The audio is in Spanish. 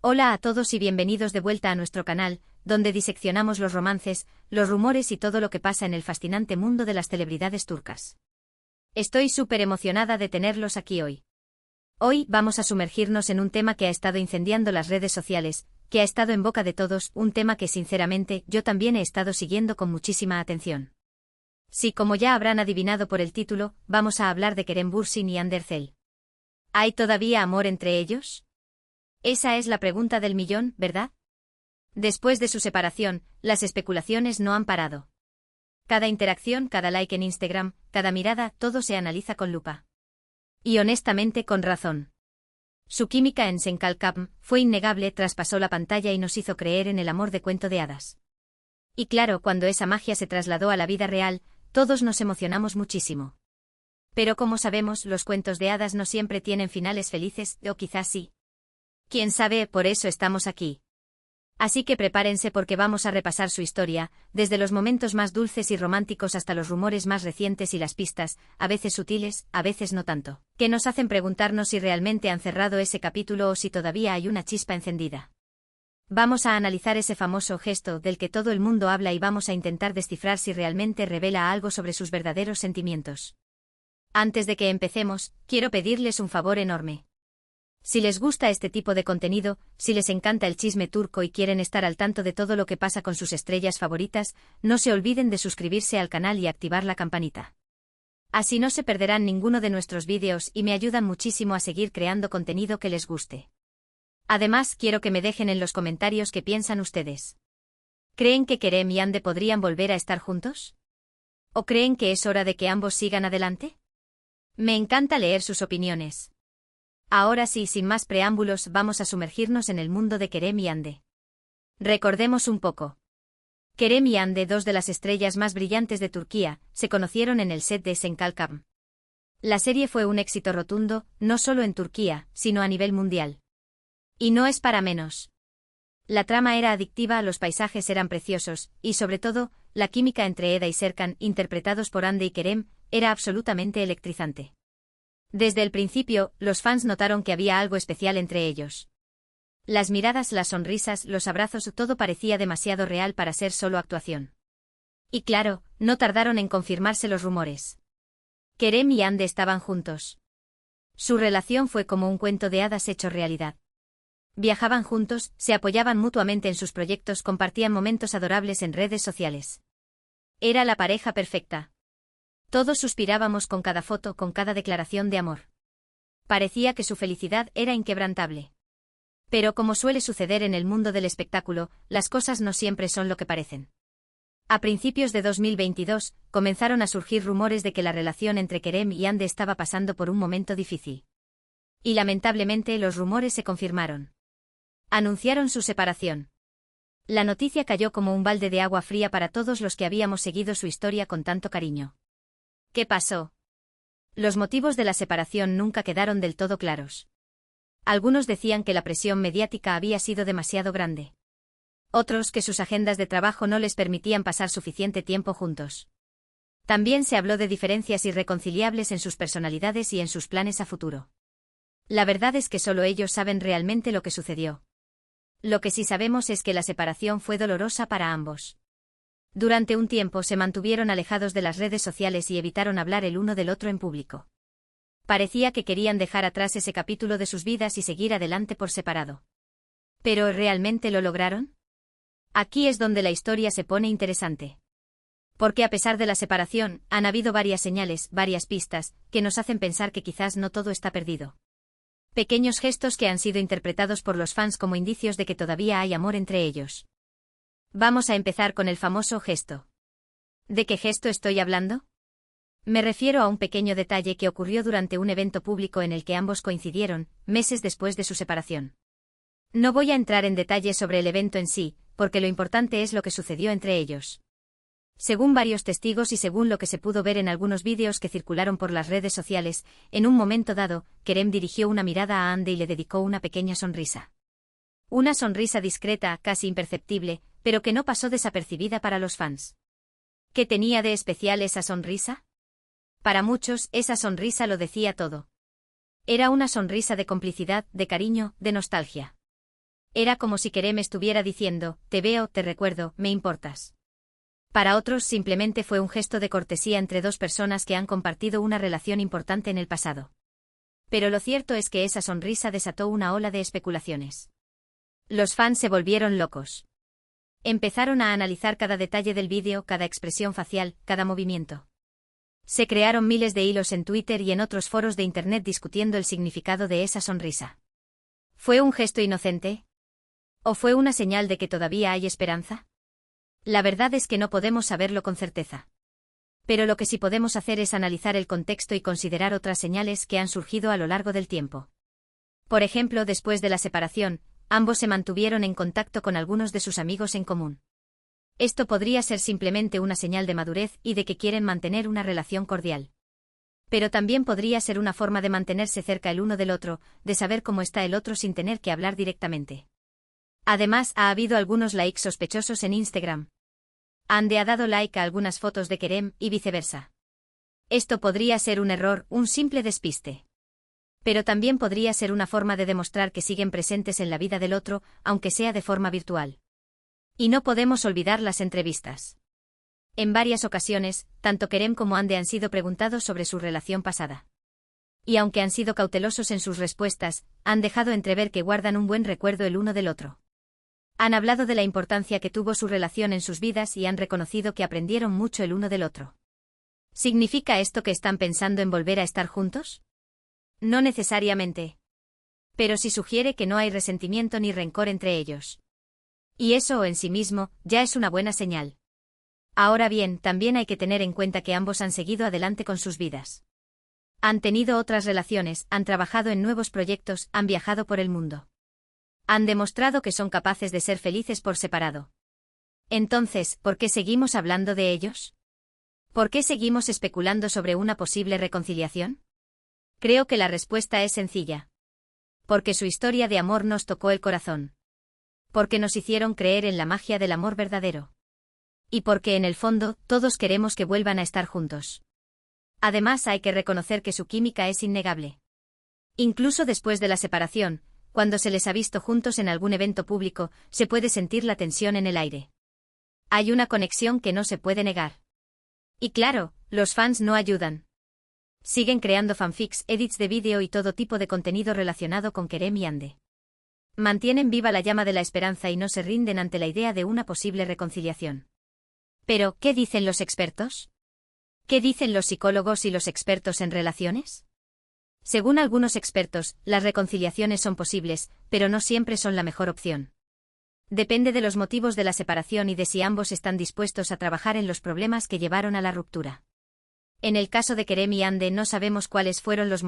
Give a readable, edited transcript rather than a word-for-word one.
Hola a todos y bienvenidos de vuelta a nuestro canal, donde diseccionamos los romances, los rumores y todo lo que pasa en el fascinante mundo de las celebridades turcas. Estoy súper emocionada de tenerlos aquí hoy. Hoy vamos a sumergirnos en un tema que ha estado incendiando las redes sociales, que ha estado en boca de todos, un tema que sinceramente yo también he estado siguiendo con muchísima atención. Sí, como ya habrán adivinado por el título, vamos a hablar de Kerem Bürsin y Hande Erçel. ¿Hay todavía amor entre ellos? Esa es la pregunta del millón, ¿verdad? Después de su separación, las especulaciones no han parado. Cada interacción, cada like en Instagram, cada mirada, todo se analiza con lupa. Y honestamente con razón. Su química en Senkalkam fue innegable, traspasó la pantalla y nos hizo creer en el amor de cuento de hadas. Y claro, cuando esa magia se trasladó a la vida real, todos nos emocionamos muchísimo. Pero como sabemos, los cuentos de hadas no siempre tienen finales felices, o quizás sí. Quién sabe, por eso estamos aquí. Así que prepárense porque vamos a repasar su historia, desde los momentos más dulces y románticos hasta los rumores más recientes y las pistas, a veces sutiles, a veces no tanto, que nos hacen preguntarnos si realmente han cerrado ese capítulo o si todavía hay una chispa encendida. Vamos a analizar ese famoso gesto del que todo el mundo habla y vamos a intentar descifrar si realmente revela algo sobre sus verdaderos sentimientos. Antes de que empecemos, quiero pedirles un favor enorme. Si les gusta este tipo de contenido, si les encanta el chisme turco y quieren estar al tanto de todo lo que pasa con sus estrellas favoritas, no se olviden de suscribirse al canal y activar la campanita. Así no se perderán ninguno de nuestros vídeos y me ayudan muchísimo a seguir creando contenido que les guste. Además, quiero que me dejen en los comentarios qué piensan ustedes. ¿Creen que Kerem y Hande podrían volver a estar juntos? ¿O creen que es hora de que ambos sigan adelante? Me encanta leer sus opiniones. Ahora sí, sin más preámbulos, vamos a sumergirnos en el mundo de Kerem y Hande. Recordemos un poco. Kerem y Hande, dos de las estrellas más brillantes de Turquía, se conocieron en el set de Senkalkam. La serie fue un éxito rotundo, no solo en Turquía, sino a nivel mundial. Y no es para menos. La trama era adictiva, los paisajes eran preciosos, y sobre todo, la química entre Eda y Serkan, interpretados por Hande y Kerem, era absolutamente electrizante. Desde el principio, los fans notaron que había algo especial entre ellos. Las miradas, las sonrisas, los abrazos, todo parecía demasiado real para ser solo actuación. Y claro, no tardaron en confirmarse los rumores. Kerem y Hande estaban juntos. Su relación fue como un cuento de hadas hecho realidad. Viajaban juntos, se apoyaban mutuamente en sus proyectos, compartían momentos adorables en redes sociales. Era la pareja perfecta. Todos suspirábamos con cada foto, con cada declaración de amor. Parecía que su felicidad era inquebrantable. Pero como suele suceder en el mundo del espectáculo, las cosas no siempre son lo que parecen. A principios de 2022, comenzaron a surgir rumores de que la relación entre Kerem y Hande estaba pasando por un momento difícil. Y lamentablemente los rumores se confirmaron. Anunciaron su separación. La noticia cayó como un balde de agua fría para todos los que habíamos seguido su historia con tanto cariño. ¿Qué pasó? Los motivos de la separación nunca quedaron del todo claros. Algunos decían que la presión mediática había sido demasiado grande. Otros que sus agendas de trabajo no les permitían pasar suficiente tiempo juntos. También se habló de diferencias irreconciliables en sus personalidades y en sus planes a futuro. La verdad es que solo ellos saben realmente lo que sucedió. Lo que sí sabemos es que la separación fue dolorosa para ambos. Durante un tiempo se mantuvieron alejados de las redes sociales y evitaron hablar el uno del otro en público. Parecía que querían dejar atrás ese capítulo de sus vidas y seguir adelante por separado. ¿Pero realmente lo lograron? Aquí es donde la historia se pone interesante. Porque a pesar de la separación, han habido varias señales, varias pistas, que nos hacen pensar que quizás no todo está perdido. Pequeños gestos que han sido interpretados por los fans como indicios de que todavía hay amor entre ellos. Vamos a empezar con el famoso gesto. ¿De qué gesto estoy hablando? Me refiero a un pequeño detalle que ocurrió durante un evento público en el que ambos coincidieron, meses después de su separación. No voy a entrar en detalles sobre el evento en sí, porque lo importante es lo que sucedió entre ellos. Según varios testigos y según lo que se pudo ver en algunos vídeos que circularon por las redes sociales, en un momento dado, Kerem dirigió una mirada a Hande y le dedicó una pequeña sonrisa. Una sonrisa discreta, casi imperceptible, pero que no pasó desapercibida para los fans. ¿Qué tenía de especial esa sonrisa? Para muchos, esa sonrisa lo decía todo. Era una sonrisa de complicidad, de cariño, de nostalgia. Era como si Kerem estuviera diciendo, te veo, te recuerdo, me importas. Para otros simplemente fue un gesto de cortesía entre dos personas que han compartido una relación importante en el pasado. Pero lo cierto es que esa sonrisa desató una ola de especulaciones. Los fans se volvieron locos. Empezaron a analizar cada detalle del vídeo, cada expresión facial, cada movimiento. Se crearon miles de hilos en Twitter y en otros foros de Internet discutiendo el significado de esa sonrisa. ¿Fue un gesto inocente? ¿O fue una señal de que todavía hay esperanza? La verdad es que no podemos saberlo con certeza. Pero lo que sí podemos hacer es analizar el contexto y considerar otras señales que han surgido a lo largo del tiempo. Por ejemplo, después de la separación, ambos se mantuvieron en contacto con algunos de sus amigos en común. Esto podría ser simplemente una señal de madurez y de que quieren mantener una relación cordial. Pero también podría ser una forma de mantenerse cerca el uno del otro, de saber cómo está el otro sin tener que hablar directamente. Además, ha habido algunos likes sospechosos en Instagram. Ande ha dado like a algunas fotos de Kerem y viceversa. Esto podría ser un error, un simple despiste. Pero también podría ser una forma de demostrar que siguen presentes en la vida del otro, aunque sea de forma virtual. Y no podemos olvidar las entrevistas. En varias ocasiones, tanto Kerem como Ande han sido preguntados sobre su relación pasada. Y aunque han sido cautelosos en sus respuestas, han dejado entrever que guardan un buen recuerdo el uno del otro. Han hablado de la importancia que tuvo su relación en sus vidas y han reconocido que aprendieron mucho el uno del otro. ¿Significa esto que están pensando en volver a estar juntos? No necesariamente. Pero sí sugiere que no hay resentimiento ni rencor entre ellos. Y eso en sí mismo ya es una buena señal. Ahora bien, también hay que tener en cuenta que ambos han seguido adelante con sus vidas. Han tenido otras relaciones, han trabajado en nuevos proyectos, han viajado por el mundo. Han demostrado que son capaces de ser felices por separado. Entonces, ¿por qué seguimos hablando de ellos? ¿Por qué seguimos especulando sobre una posible reconciliación? Creo que la respuesta es sencilla. Porque su historia de amor nos tocó el corazón. Porque nos hicieron creer en la magia del amor verdadero. Y porque en el fondo, todos queremos que vuelvan a estar juntos. Además, hay que reconocer que su química es innegable. Incluso después de la separación, cuando se les ha visto juntos en algún evento público, se puede sentir la tensión en el aire. Hay una conexión que no se puede negar. Y claro, los fans no ayudan. Siguen creando fanfics, edits de vídeo y todo tipo de contenido relacionado con Kerem y Ande. Mantienen viva la llama de la esperanza y no se rinden ante la idea de una posible reconciliación. Pero, ¿qué dicen los expertos? ¿Qué dicen los psicólogos y los expertos en relaciones? Según algunos expertos, las reconciliaciones son posibles, pero no siempre son la mejor opción. Depende de los motivos de la separación y de si ambos están dispuestos a trabajar en los problemas que llevaron a la ruptura. En el caso de Kerem y Ande no sabemos cuáles fueron los